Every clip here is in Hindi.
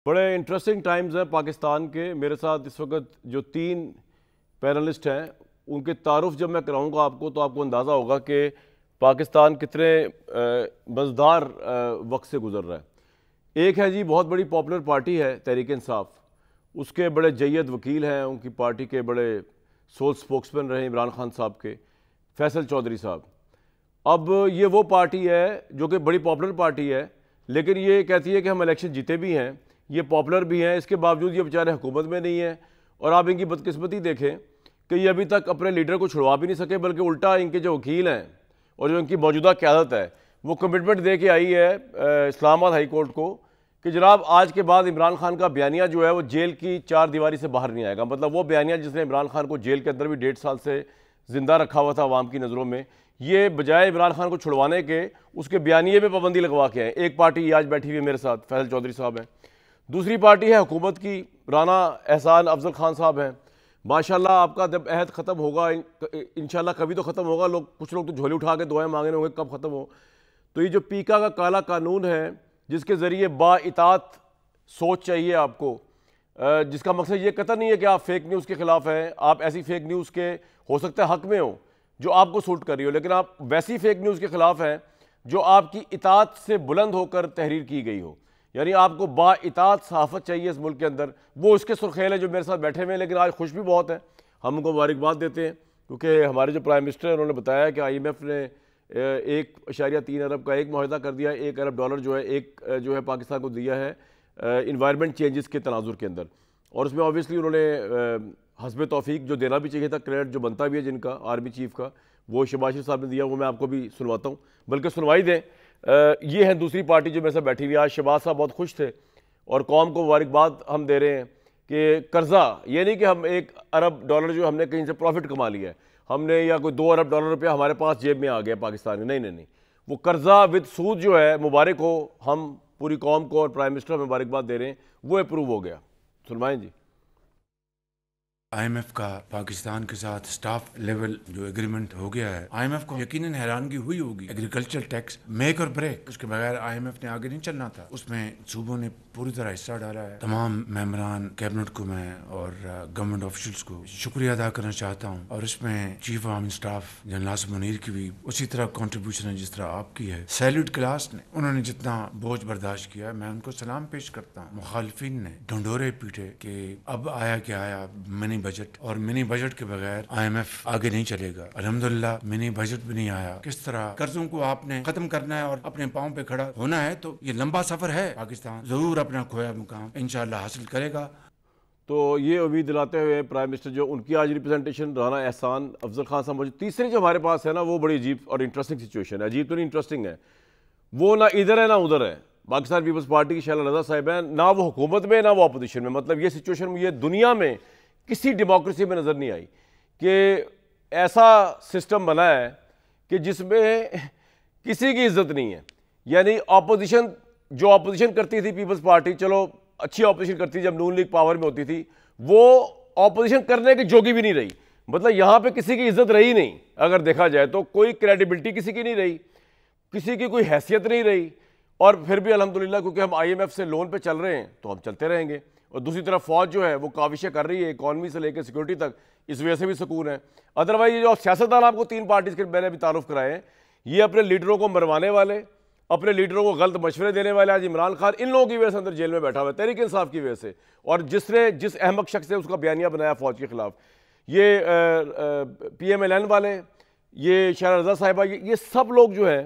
बड़े इंटरेस्टिंग टाइम्स हैं पाकिस्तान के। मेरे साथ इस वक्त जो तीन पैनलिस्ट हैं उनके तारुफ जब मैं कराऊंगा आपको तो आपको अंदाज़ा होगा कि पाकिस्तान कितने मज़ेदार वक्त से गुजर रहा है। एक है जी, बहुत बड़ी पॉपुलर पार्टी है तहरीक इंसाफ, उसके बड़े जय्यद वकील हैं, उनकी पार्टी के बड़े सोल स्पोक्समैन रहे इमरान खान साहब के फैसल चौधरी साहब। अब ये वो पार्टी है जो कि बड़ी पॉपुलर पार्टी है, लेकिन ये कहती है कि हम इलेक्शन जीते भी हैं, ये पॉपुलर भी हैं, इसके बावजूद ये बेचारे हुकूमत में नहीं है। और आप इनकी बदकिस्मती देखें कि ये अभी तक अपने लीडर को छुड़वा भी नहीं सके, बल्कि उल्टा इनके जो वकील हैं और जो इनकी मौजूदा क़यादत है वो कमिटमेंट दे के आई है इस्लामाबाद हाई कोर्ट को कि जनाब आज के बाद इमरान खान का बयानिया जो है वो जेल की चार दीवारी से बाहर नहीं आएगा। मतलब वो बयानिया जिसने इमरान खान को जेल के अंदर भी 1.5 साल से ज़िंदा रखा हुआ था अवाम की नज़रों में, ये बजाय इमरान खान को छुड़वाने के उसके बयानिए में पाबंदी लगवा के आए। एक पार्टी आज बैठी हुई है मेरे साथ, फैसल चौधरी साहब हैं। दूसरी पार्टी है हुकूमत की, राना एहसान अफजल खान साहब हैं। माशाल्लाह आपका जब अहद ख़त्म होगा इंशाल्लाह कभी तो ख़त्म होगा, कुछ लोग तो झोली उठा के दुआएं मांगने होंगे कब ख़त्म हो। तो ये जो पीका का काला कानून है जिसके ज़रिए बाइतात सोच चाहिए आपको, जिसका मकसद ये कतई नहीं है कि आप फेक न्यूज़ के ख़िलाफ़ हैं, आप ऐसी फेक न्यूज़ के हो सकता है हक़ में हो जो आपको सूट कर रही हो, लेकिन आप वैसी फेक न्यूज़ के ख़िलाफ़ हैं जो आपकी इतात से बुलंद होकर तहरीर की गई हो। यानी आपको बाइतात सहाफ़त चाहिए इस मुल्क के अंदर। वो उसके सुरखेल है जो मेरे साथ बैठे हुए हैं, लेकिन आज खुश भी बहुत है, हम उनको मुबारकबाद देते हैं क्योंकि हमारे जो प्राइम मिनिस्टर हैं उन्होंने बताया कि IMF ने 1.3 अरब का एक मुआहदा कर दिया, $1 अरब जो है जो है पाकिस्तान को दिया है इन्वायरमेंट चेंजेस के तनाजुर के अंदर। और उसमें ऑब्वियसली उन्होंने हस्ब तौफीक जो देना भी चाहिए था, क्रेडिट जो बनता भी है जिनका आर्मी चीफ का, वो शहबाज शरीफ साहब ने दिया, वो मैं आपको भी सुनवाता हूँ, बल्कि सुनवाई दें। ये है दूसरी पार्टी जो मेरे साथ बैठी हुई है। आज शहबाज साहब बहुत खुश थे और कौम को मुबारकबाद हम दे रहे हैं कि कर्जा, ये नहीं कि हम $1 अरब जो हमने कहीं से प्रॉफिट कमा लिया है हमने, या कोई $2 अरब रुपया हमारे पास जेब में आ गया पाकिस्तान में, नहीं नहीं नहीं, वो कर्जा विद सूद जो है, मुबारक हो, हम पूरी कौम को और प्राइम मिनिस्टर मुबारकबाद दे रहे हैं, वो अप्रूव हो गया। सुनवाएं जी। IMF का पाकिस्तान के साथ स्टाफ लेवल जो एग्रीमेंट हो गया है, IMF को यकीनन हैरानगी हुई होगी। एग्रीकल्चर टैक्स मेक और ब्रेक, उसके बगैर IMF ने आगे नहीं चलना था। उसमें सूबों ने पूरी तरह हिस्सा डाला है। तमाम मेंबरान कैबिनेट को मैं और गवर्नमेंट ऑफिशियल्स को शुक्रिया अदा करना चाहता हूँ, और इसमें chief army staff general Nasir Munir की भी उसी तरह कंट्रीब्यूशन है जिस तरह आपकी है। सैल्यूट क्लास ने, उन्होंने जितना बोझ बर्दाश्त किया, मैं उनको सलाम पेश करता हूँ। मुखालफिन ने ढंडोरे पीटे कि अब आया क्या आया मिनी बजट, और मिनी बजट के बगैर IMF आगे नहीं चलेगा। अल्हम्दुलिल्लाह मिनी बजट भी नहीं आया। किस तरह कर्जों को आपने खत्म करना है और अपने पांव पे खड़ा होना है, तो ये लंबा सफर है। पाकिस्तान जरूर अपना खोया मुकाम इंशाअल्लाह हासिल करेगा। तो ये उम्मीद दिलाते हुए प्राइम मिनिस्टर जो उनकी आज रिप्रेजेंटेशन राना एहसान अफजल खान साहब मौजूद। तीसरी जो हमारे पास है ना, वो बड़ी अजीब और इंटरेस्टिंग सिचुएशन है। अजीब तो नहीं, इंटरेस्टिंग है। वो ना इधर है ना उधर है। पाकिस्तान पीपल्स पार्टी की शैला रजा साहिब हैं, ना वो हुकूमत में ना वो अपोजिशन में। मतलब ये सिचुएशन मुझे दुनिया में किसी डेमोक्रेसी में नज़र नहीं आई कि ऐसा सिस्टम बना है कि जिसमें किसी की इज्जत नहीं है। यानी ऑपोजिशन, जो ऑपोजिशन करती थी पीपल्स पार्टी, चलो अच्छी ऑपोजिशन करती थी जब नून लीग पावर में होती थी, वो ऑपोजिशन करने की जोगी भी नहीं रही। मतलब यहाँ पे किसी की इज्जत रही नहीं, अगर देखा जाए तो कोई क्रेडिबिलिटी किसी की नहीं रही, किसी की कोई हैसियत नहीं रही। और फिर भी अल्हम्दुलिल्लाह क्योंकि हम IMF से लोन पे चल रहे हैं तो हम चलते रहेंगे। और दूसरी तरफ फौज जो है वो काविशें कर रही है इकॉनमी से लेकर सिक्योरिटी तक, इस वजह से भी सुकून है। अदरवाइज ये जो सियासतदान आपको तीन पार्टीज के मैंने भी तारुफ कराए हैं, ये अपने लीडरों को मरवाने वाले, अपने लीडरों को गलत मशवरे देने वाले। आज इमरान खान इन लोगों की वजह से अंदर जेल में बैठा हुआ है, तहरीक इंसाफ की वजह से। और जिस अहमक शख्स ने उसका बयानिया बनाया फौज के खिलाफ, ये PMLN वाले, ये शैला रजा साहिबा, ये सब लोग जो है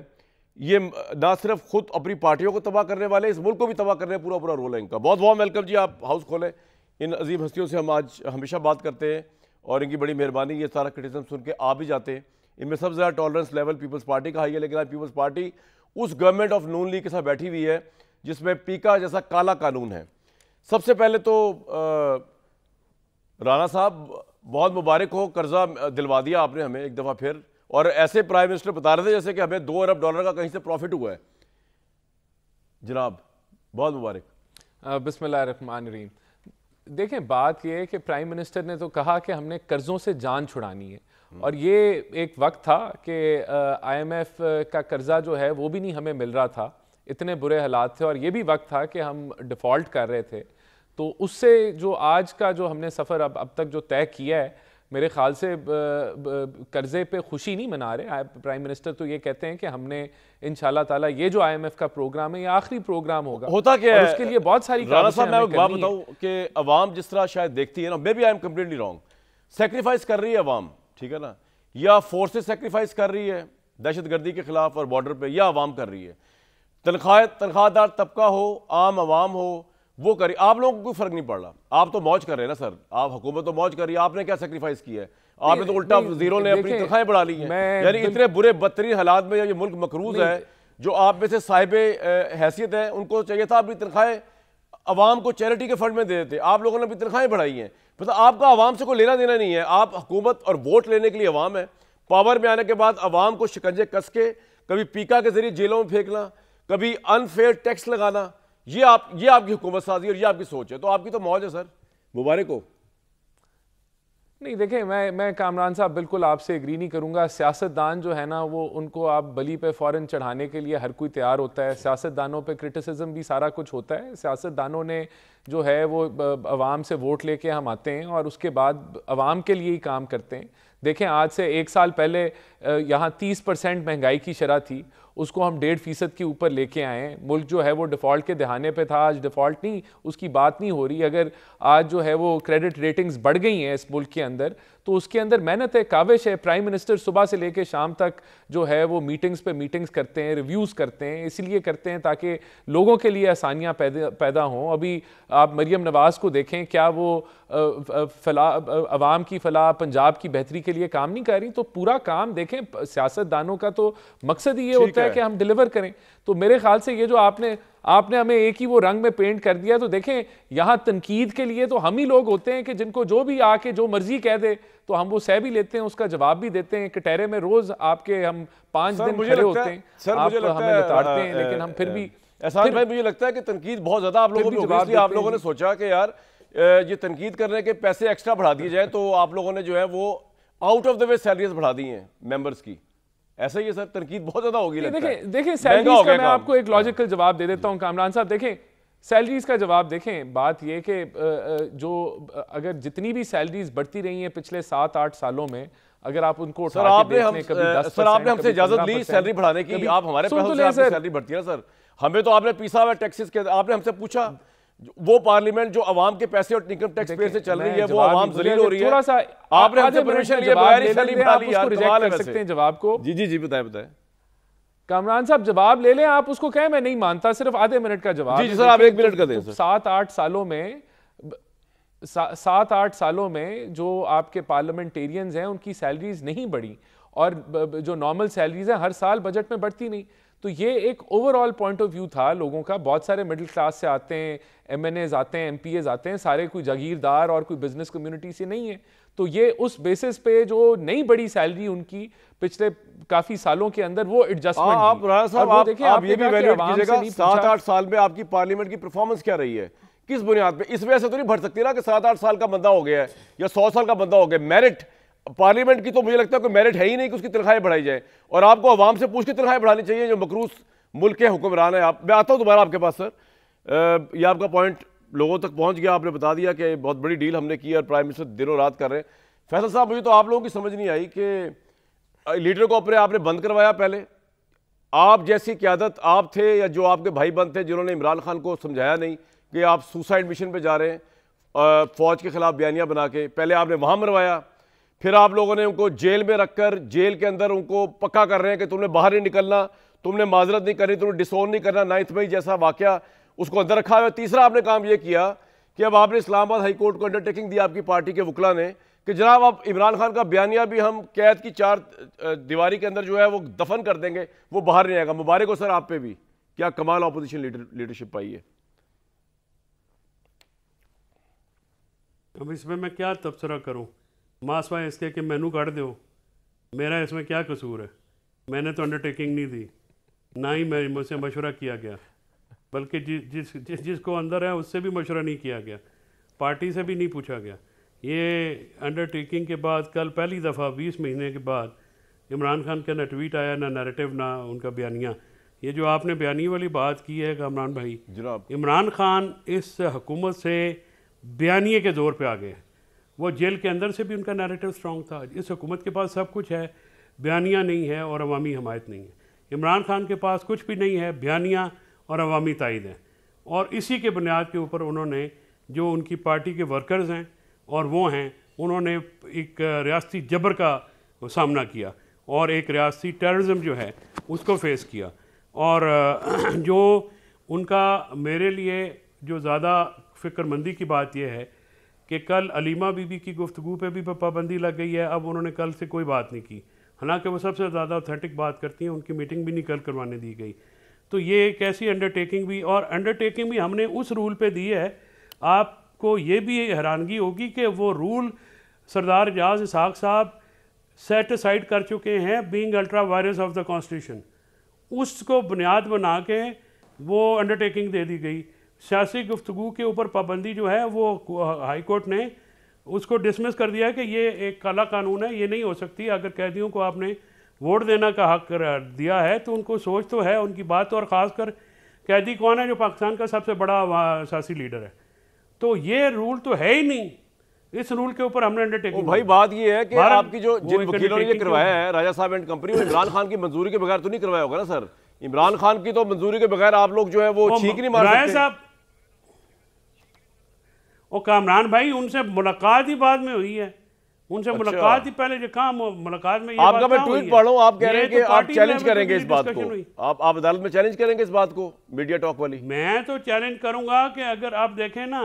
ये ना सिर्फ खुद अपनी पार्टियों को तबाह करने वाले, इस मुल्क को भी तबाह करने पूरा पूरा रोल है इनका। बहुत बहुत वेलकम जी, आप हाउस खोलें। इन अजीम हस्तियों से हम आज हमेशा बात करते हैं और इनकी बड़ी मेहरबानी, ये सारा क्रिटिसिज्म सुन के आ भी जाते हैं। इनमें सबसे ज़्यादा टॉलरेंस लेवल पीपल्स पार्टी का हाई है, लेकिन आज पीपल्स पार्टी उस गवर्नमेंट ऑफ नून लीग के साथ बैठी हुई है जिसमें पीका जैसा काला कानून है। सबसे पहले तो राना साहब बहुत मुबारक हो, कर्जा दिलवा दिया आपने हमें एक दफ़ा फिर। और ऐसे प्राइम मिनिस्टर बता रहे थे जैसे कि हमें $2 अरब का कहीं से प्रॉफिट हुआ है। जनाब बहुत मुबारक। बिस्मिल्लाहिर्रहमानिर्रहीम। देखें, बात यह है कि प्राइम मिनिस्टर ने तो कहा कि हमने कर्जों से जान छुड़ानी है, और ये एक वक्त था कि IMF का कर्जा जो है वो भी नहीं हमें मिल रहा था, इतने बुरे हालात थे और ये भी वक्त था कि हम डिफ़ॉल्ट कर रहे थे। तो उससे जो आज का जो हमने सफ़र अब तक जो तय किया है, मेरे ख्याल से कर्जे पे खुशी नहीं मना रहे। प्राइम मिनिस्टर तो ये कहते हैं कि हमने इंशाल्लाह ताला ये जो IMF का प्रोग्राम है ये आखिरी प्रोग्राम होगा। होता क्या है उसके लिए बहुत सारी राणा साहब, मैं एक बात बताऊं कि अवाम जिस तरह शायद देखती है ना, maybe I am completely wrong, sacrifice कर रही है अवाम, ठीक है ना, या फोर्सेस सेक्रीफाइस कर रही है दहशतगर्दी के खिलाफ और बॉर्डर पे, या अवाम कर रही है। तनख्वाहदार तबका हो, आम अवाम हो, वो करिए, आप लोगों को कोई फर्क नहीं पड़ रहा। आप तो मौज कर रहे हैं ना सर, आप हुकूमत तो मौज कर रही है, आपने क्या सेक्रीफाइस किया है? आपने तो उल्टा वजीरों ने अपनी तनख्वाहें बढ़ा ली हैं। यानी इतने बुरे बदतरीन हालात में ये मुल्क मकरूज है, जो आप में से साहिब हैसियत है उनको चाहिए था अपनी तनख्वाहें अवाम को चैरिटी के फंड में दे देते। आप लोगों ने अपनी तनख्वाहें बढ़ाई हैं, मतलब आपका अवाम से कोई लेना देना नहीं है। आप हुकूमत और वोट लेने के लिए अवाम है, पावर में आने के बाद अवाम को शिकंजे कस के कभी पीका के जरिए जेलों में फेंकना, कभी अनफेयर टैक्स लगाना, ये आपकी हुकूमत साजी और ये आपकी सोच है। तो आपकी तो मौज है सर, मुबारक हो। नहीं देखें, मैं कामरान साहब बिल्कुल आपसे एग्री नहीं करूंगा। सियासतदान जो है ना, वो उनको आप बली पे फ़ौरन चढ़ाने के लिए हर कोई तैयार होता है। सियासतदानों पे क्रिटिसिज्म भी सारा कुछ होता है। सियासतदानों ने जो है वो अवाम से वोट लेके हम आते हैं और उसके बाद अवाम के लिए ही काम करते हैं। देखें, आज से 1 साल पहले यहाँ 30% महंगाई की शरह थी, उसको हम 1.5% के ऊपर लेके आए हैं। मुल्क जो है वो डिफ़ॉल्ट के दहाने पे था, आज डिफ़ॉल्ट नहीं, उसकी बात नहीं हो रही। अगर आज जो है वो क्रेडिट रेटिंग्स बढ़ गई हैं इस मुल्क के अंदर, तो उसके अंदर मेहनत है, काविश है। प्राइम मिनिस्टर सुबह से लेके शाम तक जो है वो मीटिंग्स पे मीटिंग्स करते हैं, रिव्यूज़ करते हैं, इसलिए करते हैं ताकि लोगों के लिए आसानियाँ पैदा हों। अभी आप मरियम नवाज़ को देखें, क्या वो अवाम की फलाह, पंजाब की बेहतरी के लिए काम नहीं कर रही? तो पूरा काम देखें, सियासतदानों का तो मकसद ही ये होता है कि हम डिलीवर करें। तो मेरे ख्याल से ये जो आपने हमें एक ही वो रंग में पेंट कर दिया। तो देखें, यहाँ तनकीद के लिए तो हम ही लोग होते हैं कि जिनको जो भी आके जो मर्जी कह दे तो हम वो सह भी लेते हैं, उसका जवाब भी देते हैं। कटहरे में रोज आपके हम 5 दिन खड़े होते हैं, आप हमें बताते हैं, लेकिन हम फिर भी एहसान भाई, मुझे लगता है कि तनकीद बहुत ज्यादा आप लोगों ने, आप लोगों ने सोचा कि यार ये तनकीद करने के पैसे एक्स्ट्रा बढ़ा दिए जाए, तो आप लोगों ने जो है वो out of the way salaries बढ़ा दी हैं मेंबर्स की। ऐसा ही है सर, तनकीद बहुत ज्यादा होगी। देखें सैलरीज का मैं आपको एक लॉजिकल जवाब दे देता हूं कामरान साहब। देखें सैलरीज का जवाब, देखें बात यह कि जो अगर जितनी भी सैलरीज बढ़ती रही हैं पिछले 7-8 सालों में, अगर आप उनको सर आपने हमसे इजाजत ली सैलरी बढ़ाने की, आप हमारे पैसों से आपकी सैलरी बढ़ती है ना सर। हमें तो आपने पीसा हुआ टैक्सेस के, आपने हमसे पूछा वो पार्लियामेंट जो अवाम के पैसे और इनकम टैक्स पे से चल रही है, वो अवाम जलील हो रही है। थोड़ा सा आपने हमसे परमिशन लिए बगैर सैलरी बढ़ा ली यार, कमाल है वैसे। सकते हैं जवाब को। जी बताएं कामरान साहब, जवाब ले लें। आप उसको कहें मैं नहीं मानता, सिर्फ आधे मिनट का जवाब। जी सर, आप 1 मिनट का दें। 7-8 सालों में जो आपके पार्लियामेंटेरियंस हैं उनकी सैलरीज नहीं बढ़ी, और जो नॉर्मल सैलरीज हैं हर साल बजट में बढ़ती नहीं। तो ये एक ओवरऑल पॉइंट ऑफ व्यू था लोगों का। बहुत सारे मिडिल क्लास से आते हैं, MNAs आते हैं, MPAs आते हैं, सारे कोई जागीरदार और कोई बिजनेस कम्युनिटी से नहीं है। तो ये उस बेसिस पे जो नई बड़ी सैलरी उनकी पिछले काफी सालों के अंदर वो एडजस्टमेंट। आप राणा साहब, आप ये भी वैलिडेट कीजिएगा 7-8 साल में आपकी पार्लियामेंट की परफॉर्मेंस क्या रही है, किस बुनियाद पे? इस वजह से तो नहीं बढ़ सकती ना कि 7-8 साल का बंदा हो गया है या 100 साल का बंदा हो गया। मेरिट पार्लियामेंट की तो मुझे लगता है कोई मेरिट है ही नहीं कि उसकी तनख्वाहें बढ़ाई जाए, और आपको अवाम से पूछ के तनख्वाहें बढ़ानी चाहिए जो मकरूस मुल्क के हुक्मरान है। मैं आता हूँ दोबारा आपके पास सर। ये आपका पॉइंट लोगों तक पहुंच गया, आपने बता दिया कि बहुत बड़ी डील हमने की और प्राइम मिनिस्टर दिनों रात कर रहे हैं। फैसल साहब, मुझे तो आप लोगों की समझ नहीं आई कि लीडर को अपने आपने बंद करवाया। पहले आप जैसी क़यादत आप थे या जो आपके भाई बंद थे जिन्होंने इमरान खान को समझाया नहीं कि आप सुसाइड मिशन पे जा रहे हैं फौज के खिलाफ बयानियां बना के, पहले आपने वहां मरवाया, फिर आप लोगों ने उनको जेल में रखकर जेल के अंदर उनको पक्का कर रहे हैं कि तुमने बाहर नहीं निकलना, तुमने माजरत नहीं करनी, तुमने डिसोन नहीं करना। 9 मई जैसा वाकया उसको अंदर रखा हुआ। तीसरा आपने काम यह किया कि अब आपने इस्लामाबाद हाई कोर्ट को अंडरटेकिंग दी आपकी पार्टी के वकला ने कि जनाब आप इमरान खान का बयानिया भी हम कैद की 4 दीवारी के अंदर जो है वो दफन कर देंगे, वो बाहर नहीं आएगा। मुबारक हो सर आप पे भी, क्या कमाल ऑपोजिशन लीडरशिप पाई है। अब इसमें मैं क्या तबसरा करूं, मासवाए इसके कि मेनू काट दो, मेरा इसमें क्या कसूर है? मैंने तो अंडरटेकिंग नहीं दी, ना ही मैं मुझसे मशवरा किया गया, बल्कि जिसको अंदर है उससे भी मशवरा नहीं किया गया, पार्टी से भी नहीं पूछा गया। ये अंडरटेकिंग के बाद कल पहली दफ़ा 20 महीने के बाद इमरान खान का ना ट्वीट आया, ना नैरेटिव, ना उनका बयानिया। ये जो आपने बयानी वाली बात की है कामरान भाई, जनाब इमरान खान इस हुकूमत से बयानिए के ज़ोर पे आ गए। वो जेल के अंदर से भी उनका नैरेटिव स्ट्रॉन्ग था। इस हुकूमत के पास सब कुछ है, बयानिया नहीं है और अवामी हमायत नहीं है। इमरान खान के पास कुछ भी नहीं है, बयानिया और अवामी तायद है। और इसी के बुनियाद के ऊपर उन्होंने जो उनकी पार्टी के वर्कर्स हैं और वो हैं, उन्होंने एक रियासती जबर का सामना किया और एक रियासती टेररिज्म जो है उसको फेस किया। और जो उनका मेरे लिए जो ज़्यादा फ़िक्रमंदी की बात यह है कि कल अलीमा बीबी की गुफ्तगू पे भी पाबंदी लग गई है। अब उन्होंने कल से कोई बात नहीं की, हालांकि वो सबसे ज़्यादा ऑथेंटिक बात करती हैं, उनकी मीटिंग भी नहीं कल करवाने दी गई। तो ये एक ऐसी अंडरटेकिंग भी, और अंडरटेकिंग भी हमने उस रूल पे दी है। आपको ये भी हैरानगी होगी कि वो रूल सरदार एजाज इसहाक साहब सेट असाइड कर चुके हैं, being ultra vires of the constitution. उसको बुनियाद बना के वो अंडरटेकिंग दे दी गई। सियासी गुफ्तगू के ऊपर पाबंदी जो है वो हाई कोर्ट ने उसको डिसमिस कर दिया कि ये एक काला कानून है, ये नहीं हो सकती। अगर कैदियों को आपने वोट देना का हक दिया है तो उनको सोच तो है उनकी बात, और ख़ासकर कैदी कौन है, जो पाकिस्तान का सबसे बड़ा सियासी लीडर है। तो ये रूल तो है ही नहीं, इस रूल के ऊपर हमने अंडरटेकिंग। भाई बात ये है कि आपकी जो जिन वकीलों ने ये करवाया है राजा साहब एंड कंपनी, वो इमरान खान की मंजूरी के बगैर तो नहीं करवाया होगा ना सर? इमरान खान की तो मंजूरी के बगैर आप लोग जो है वो छींक नहीं मार सकते साहब। और कामरान भाई उनसे मुलाकात ही बाद में हुई है, उनसे मुलाकात ही पहले जो कहा मुलाकात में। आपका मैं ट्वीट पढ़ रहा हूँ, आप कह रहे हैं कि आप चैलेंज करेंगे इस बात को, आप अदालत में चैलेंज करेंगे इस बात को, मीडिया टॉक वाली। मैं तो चैलेंज करूंगा कि अगर आप देखें ना,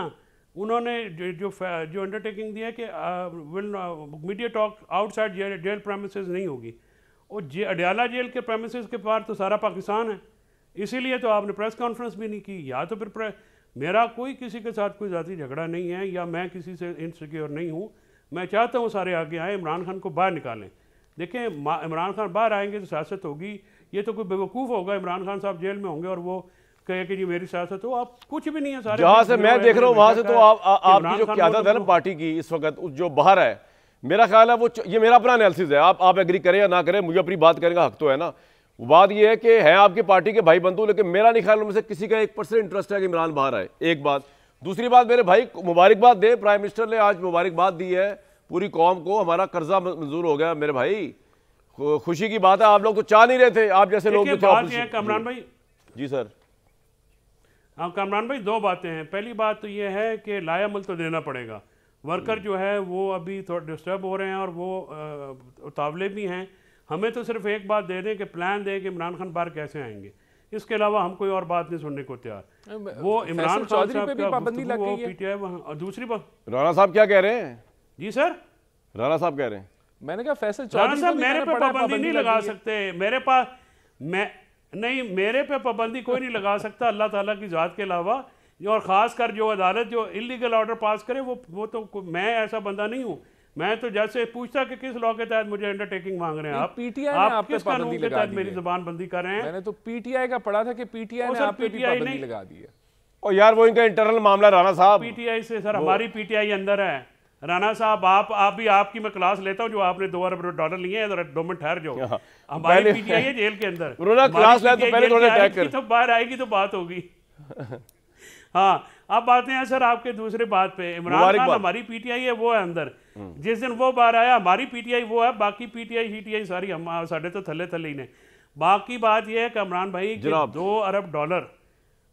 उन्होंने जो अंडरटेकिंग दिया कि media talk outside jail premises नहीं होगी, और अडयाला जेल के प्रेमिसेस के पार तो सारा पाकिस्तान है, इसीलिए तो आपने प्रेस कॉन्फ्रेंस भी नहीं की। या तो फिर मेरा कोई किसी के साथ कोई ज़ाती झगड़ा नहीं है, या मैं किसी से इनसिक्योर नहीं हूँ। मैं चाहता हूँ सारे आगे आए, इमरान खान को बाहर निकालें। देखें, इमरान खान बाहर आएंगे तो सियासत होगी। ये तो कोई बेवकूफ़ होगा, इमरान खान साहब जेल में होंगे और वो कहे कि जी मेरी सियासत हो। आप कुछ भी नहीं है, सारे जहाँ से मैं देख रहा हूँ वहाँ से तो आपकी जो क़यादत है ना पार्टी की इस वक्त जो बाहर है, मेरा ख्याल है वो, ये मेरा अपना एनालिसिस है, आप एग्री करें या ना करें, मुझे अपनी बात करने का हक तो है ना। बात ये है कि है आपकी पार्टी के भाई बंधु, लेकिन मेरा नहीं ख्याल उनमें से किसी का 1% इंटरेस्ट है कि इमरान बाहर आए। एक बात। दूसरी बात, मेरे भाई मुबारकबाद दे, प्राइम मिनिस्टर ने आज मुबारकबाद दी है पूरी कौम को, हमारा कर्जा मंजूर हो गया। मेरे भाई खुशी की बात है, आप लोग तो चाह नहीं रहे थे, आप जैसे लोग कामरान भाई। जी सर। हाँ कामरान भाई, दो बातें हैं। पहली बात तो ये है कि लायामल तो देना पड़ेगा। वर्कर जो है वो अभी थोड़ा डिस्टर्ब हो रहे हैं और वो उतावले भी हैं। हमें तो सिर्फ एक बात दे दें कि प्लान दें कि इमरान खान बाहर कैसे आएंगे, इसके अलावा हम कोई और बात नहीं सुनने को तैयार। वो इमरान खान साहब पे पाबंदी लग गई है, पीटीआई वहाँ। दूसरी बात, राणा साहब क्या कह रहे हैं? जी सर, राणा साहब कह रहे हैं, मैंने कहा फैसल राणा साहब मेरे पे पाबंदी नहीं लगा सकते, मेरे पास मेरे पे पाबंदी कोई नहीं लगा सकता अल्लाह ताला की ज़ात के अलावा। और ख़ासकर जो अदालत जो इलीगल ऑर्डर पास करे वो तो मैं ऐसा बंदा नहीं हूँ। मैं तो जैसे पूछता कि किस लॉ के तहत मुझे अंडरटेकिंग मांग रहे हैं आप, पीटीआई आप किस कानून के तहत मेरी जुबान बंदी कर रहे हैं? मैंने तो पीटीआई का पढ़ा था कि पीटीआई ने आप पे भी पाबंदी लगा दी है। और यार वो इनका इंटरनल मामला राणा साहब। पीटीआई से सर, हमारी पीटीआई अंदर है। राणा साहब आप भी, आपकी मैं क्लास लेता हूँ जो आपने $2 अरब लिए हैं, 2 मिनट ठहर जाओ। हमारी पीटीआई है जेल के अंदर, क्लास ले तो पहले तो बाहर आएगी तो बात होगी। हाँ, अब आते हैं सर आपके दूसरे बात पे। इमरान खान हमारी पीटीआई है, वो है अंदर। जिस दिन वो बाहर आया हमारी पीटीआई वो है, बाकी पीटीआई शीटीआई सारी हम साढ़े तो थले थले ही ने। बाकी बात यह है कि इमरान भाई $2 अरब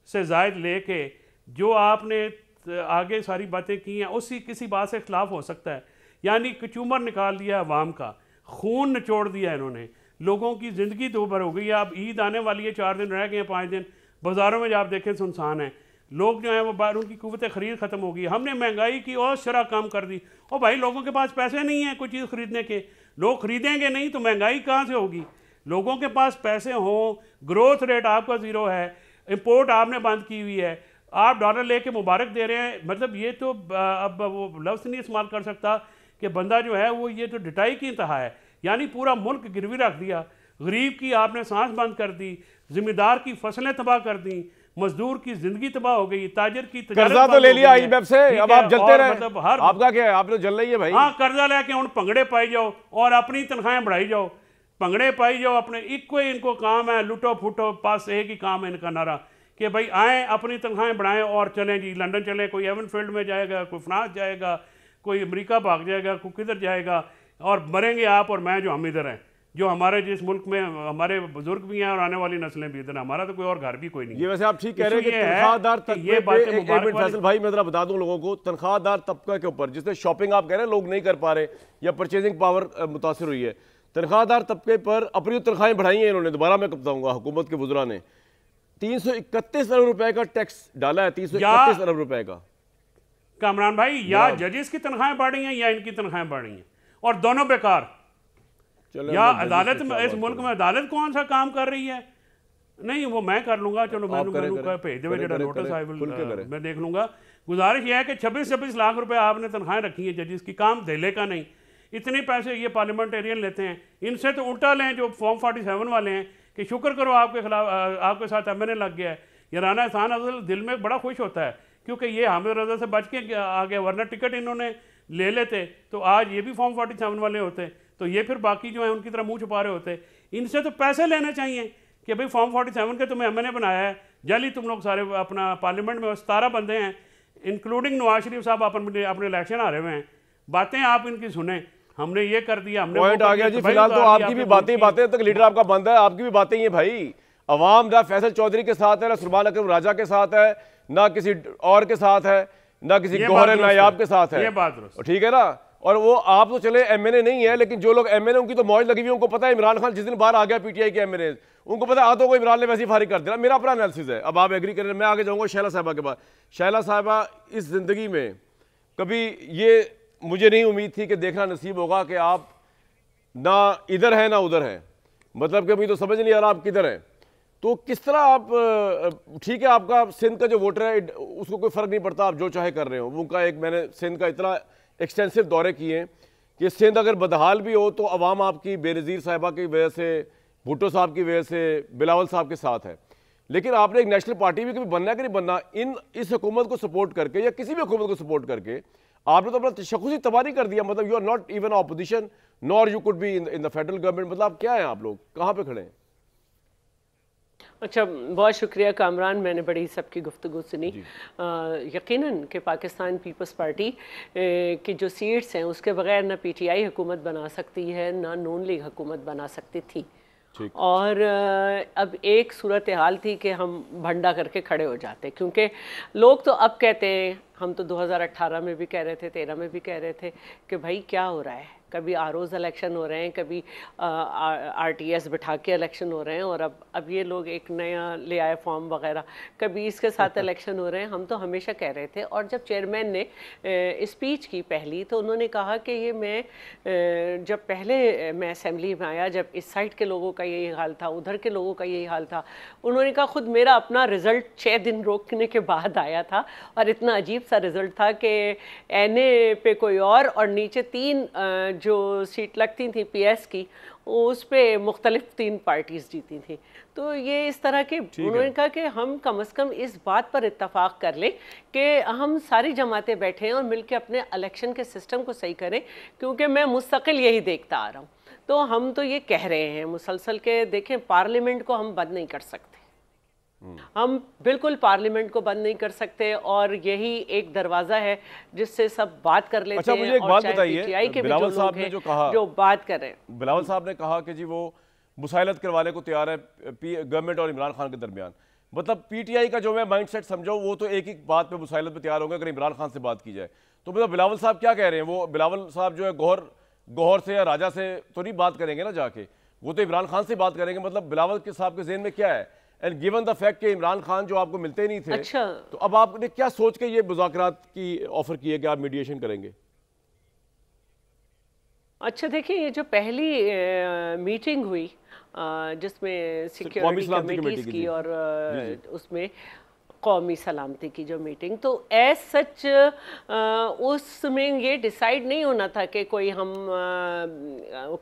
से जायद लेके जो आपने आगे सारी बातें की हैं, उसी किसी बात से खिलाफ हो सकता है। यानी कचूमर निकाल दिया अवाम का, खून निचोड़ दिया इन्होंने, लोगों की ज़िंदगी दोबर हो गई है। अब ईद आने वाली है, 4 दिन रह गए हैं, 5 दिन। बाज़ारों में जब आप देखें सुनसान है, लोग जो हैं वो बाहर, उनकी कुव्वत ख़रीद ख़त्म हो गई। हमने महंगाई की और शरह कम कर दी। और भाई लोगों के पास पैसे नहीं हैं कोई चीज़ ख़रीदने के, लोग ख़रीदेंगे नहीं तो महंगाई कहाँ से होगी? लोगों के पास पैसे हों, ग्रोथ रेट आपका ज़ीरो है, इंपोर्ट आपने बंद की हुई है, आप डॉलर लेके मुबारक दे रहे हैं। मतलब ये तो अब वो लफ्ज़ नहीं इस्तेमाल कर सकता कि बंदा जो है वो, ये तो डिटाई की इंतहा है। यानी पूरा मुल्क गिरवी रख दिया, गरीब की आपने सांस बंद कर दी, ज़िम्मेदार की फसलें तबाह कर दी, मजदूर की जिंदगी तबाह हो गई, ताजर की कर्जा तो ले लिया आईएमएफ से, अब आप जलते रहे। मतलब आपका क्या है, आप तो जल रही है भाई। हाँ, कर्जा लेके उन भंगड़े पाई जाओ और अपनी तनख्वाहें बढ़ाई जाओ। भंगड़े पाई जो अपने इक्को ही इनको काम है, लुटो फुटो, पास एक ही काम है इनका नारा कि भाई आएँ अपनी तनख्वाहें बढ़ाएं और चलें जी, लंदन चलें, कोई एवन फील्ड में जाएगा, कोई फ्रांस जाएगा, कोई अमेरिका भाग जाएगा, कोई किधर जाएगा, और मरेंगे आप और मैं जो हम इधर हैं, जो हमारे जिस मुल्क में हमारे बुजुर्ग भी हैं और आने वाली नस्लें भी इधर, हमारा तो कोई और घर भी कोई नहीं। ये वैसे आप ठीक कह रहे हैं कि तनख्वाहदार तबके पे, फैसल भाई मैं जरा बता दूं लोगों को, तनख्वाहदार तबका के ऊपर जिसने शॉपिंग आप कह रहे हैं लोग नहीं कर पा रहे या परचेजिंग पावर मुतासर हुई है, तनख्वाहदार तबके पर अपनी तनख्वाहें बढ़ाई हैं इन्होंने, दोबारा मैं बताऊंगा, हुकूमत के वुज़रा ने 331 अरब रुपए का टैक्स डाला है, 331 अरब रुपए का। कामरान भाई, या जजेस की तनख्वाहें बढ़ी हैं या इनकी तनख्वाहें बढ़ी हैं, और दोनों बेकार। या अदालत में, इस मुल्क में अदालत कौन सा काम कर रही है? नहीं वो मैं कर लूंगा, चलो मैं भेज दे जो नोटिस आई विल, मैं देख लूंगा। गुजारिश यह है कि 26-26 लाख रुपए आपने तनख्वाहें रखी हैं जजेस की, काम धेले का नहीं, इतने पैसे ये पार्लियामेंटेरियन लेते हैं, इनसे तो उल्टा लें जो फॉर्म 47 वाले हैं कि शुक्र करो आपके खिलाफ, आपके साथ एमएनए लग गया है। ये राना एहसान अफजल दिल में बड़ा खुश होता है क्योंकि ये हामिद रजा से बच के आ गया, वरना टिकट इन्होंने ले लेते तो आज ये भी फॉर्म 47 वाले होते, तो ये फिर बाकी जो है उनकी तरह मुंह छुपा रहे होते। इनसे तो पैसे लेने चाहिए कि भाई फॉर्म 47 के तुम्हें एमएनए बनाया है, जाली तुम लोग सारे अपना पार्लियामेंट में 17 बंदे हैं इंक्लूडिंग नवाज शरीफ साहब अपने इलेक्शन आ रहे हुए हैं, बातें आप इनकी सुने, हमने ये कर दिया, हमने पॉइंट आ गया जी। फिलहाल तो आपकी भी बातें तक लीडर आपका बंद है, आपकी भी बातें ही भाई। अवाम ना फैसल चौधरी के साथ है, ना सुरमान अकरम राजा के साथ है, ना किसी और के साथ है, ना किसी गौहर नायाब के साथ है, ये बात ठीक है ना। और वो आप तो चले एमएनए नहीं है, लेकिन जो लोग एमएनए उनकी तो मौज लगी हुई, उनको पता है इमरान खान जिस दिन बाहर आ गया पीटीआई के एमएनए, उनको पता है आधों को इमरान ने वैसे ही फारिग कर दिया। मेरा अपना एनालिसिस है, अब आप एग्री करें। मैं आगे जाऊंगा शैला साहिबा के बाद। शैला साहिबा, इस जिंदगी में कभी ये मुझे नहीं उम्मीद थी कि देखना नसीब होगा कि आप ना इधर है ना उधर है, मतलब कि अभी तो समझ नहीं आ रहा आप किधर हैं। तो किस तरह आप, ठीक है आपका सिंध का जो वोटर है उसको कोई फर्क नहीं पड़ता, आप जो चाहे कर रहे हो, उनका एक मैंने सिंध का इतना एक्सटेंसिव दौरे किए हैं कि सिंध अगर बदहाल भी हो तो अवाम आपकी बेनज़ीर साहिबा की वजह से, भुट्टो साहब की वजह से, बिलावल साहब के साथ है। लेकिन आपने एक नेशनल पार्टी भी कभी बनना है कि नहीं बनना, इस हुकूमत को सपोर्ट करके या किसी भी हुकूमत को सपोर्ट करके आपने तो अपना तशख़्ख़ुसी तबाही कर दिया। मतलब you are not even opposition nor you could be in the federal government. मतलब क्या है, आप लोग कहाँ पे खड़े हैं? अच्छा, बहुत शुक्रिया कामरान, मैंने बड़ी सबकी गुफ्तगू सुनी। यकीनन कि पाकिस्तान पीपल्स पार्टी की जो सीट्स हैं उसके बगैर ना पीटीआई हुकूमत बना सकती है ना नून लीग हुकूमत बना सकती थी। और अब एक सूरत हाल थी कि हम भंडा करके खड़े हो जाते, क्योंकि लोग तो अब कहते हैं, हम तो 2018 में भी कह रहे थे, 13 में भी कह रहे थे कि भाई क्या हो रहा है, कभी आरओज़ इलेक्शन हो रहे हैं, कभी आरटीएस बिठा के इलेक्शन हो रहे हैं, और अब ये लोग एक नया ले आए फॉर्म वगैरह, कभी इसके साथ इलेक्शन हो रहे हैं। हम तो हमेशा कह रहे थे, और जब चेयरमैन ने स्पीच की पहली, तो उन्होंने कहा कि ये मैं जब पहले मैं असेंबली में आया, जब इस साइड के लोगों का यही हाल था, उधर के लोगों का यही हाल था। उन्होंने कहा खुद मेरा अपना रिज़ल्ट 6 दिन रोकने के बाद आया था, और इतना अजीब सा रिज़ल्ट था कि एनए पे कोई और नीचे 3 जो सीट लगती थी पीएस की, उस पे मुख्तलिफ 3 पार्टीज जीती थी। तो ये इस तरह के, उन्होंने कहा कि हम कम से कम इस बात पर इत्तफाक कर लें कि हम सारी जमातें बैठें और मिलकर अपने इलेक्शन के सिस्टम को सही करें, क्योंकि मैं मुस्तकिल यही देखता आ रहा हूँ। तो हम तो ये कह रहे हैं मुसलसल के, देखें पार्लियामेंट को हम बंद नहीं कर सकते, हम बिल्कुल पार्लियामेंट को बंद नहीं कर सकते, और यही एक दरवाजा है जिससे सब बात कर लेते हैं। मुझे एक बात बताइए, बिलावल साहब ने जो कहा, जो बात करें, बिलावल साहब ने कहा कि जी वो मुसाइलत करवाने को तैयार है गवर्नमेंट और इमरान खान के दरमियान। मतलब पीटीआई का जो मैं माइंडसेट समझाऊं, वो तो एक ही बात पे मुसाइलत पे तैयार होंगे अगर इमरान खान से बात की जाए। तो मतलब बिलावल साहब क्या कह रहे हैं? वो बिलावल साहब जो है गौहर से या राजा से तो नहीं बात करेंगे ना जाके, वो तो इमरान खान से बात करेंगे। मतलब बिलावल के साहब के ज़हन में क्या है? एंड गिवन द फैक्ट कि इमरान खान जो आपको मिलते नहीं थे, अच्छा, तो अब आपने क्या सोच के ये मुज़ाकरात की ऑफर की है कि आप मीडिएशन करेंगे? अच्छा देखिए, ये जो पहली मीटिंग हुई जिसमें सिक्योरिटी कमेटीज की, और उसमें कौमी सलामती की जो मीटिंग, तो एज सच उसमें ये डिसाइड नहीं होना था कि कोई हम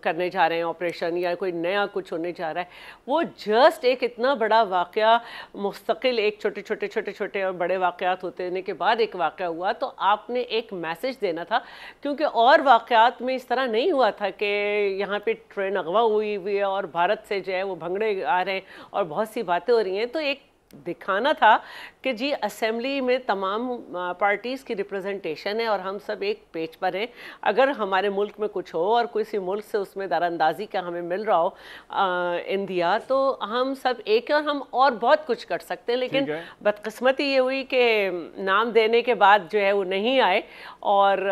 करने जा रहे हैं ऑपरेशन या कोई नया कुछ होने जा रहा है। वो जस्ट एक इतना बड़ा वाक़या मुस्तकिल, एक छोटे छोटे और बड़े वाक़यात होते रहने के बाद एक वाक़या हुआ, तो आपने एक मैसेज देना था, क्योंकि और वाक़यात में इस तरह नहीं हुआ था कि यहाँ पे ट्रेन अगवा हुई हुई है और भारत से जो है वो भंगड़े आ रहे हैं और बहुत सी बातें हो रही हैं। तो एक दिखाना था कि जी असेंबली में तमाम पार्टीज़ की रिप्रेजेंटेशन है और हम सब एक पेज पर हैं। अगर हमारे मुल्क में कुछ हो और किसी मुल्क से उसमें दरारंदाजी का हमें मिल रहा हो इंडिया, तो हम सब एक हैं और हम और बहुत कुछ कर सकते हैं। लेकिन बदकिस्मती ये हुई कि नाम देने के बाद जो है वो नहीं आए और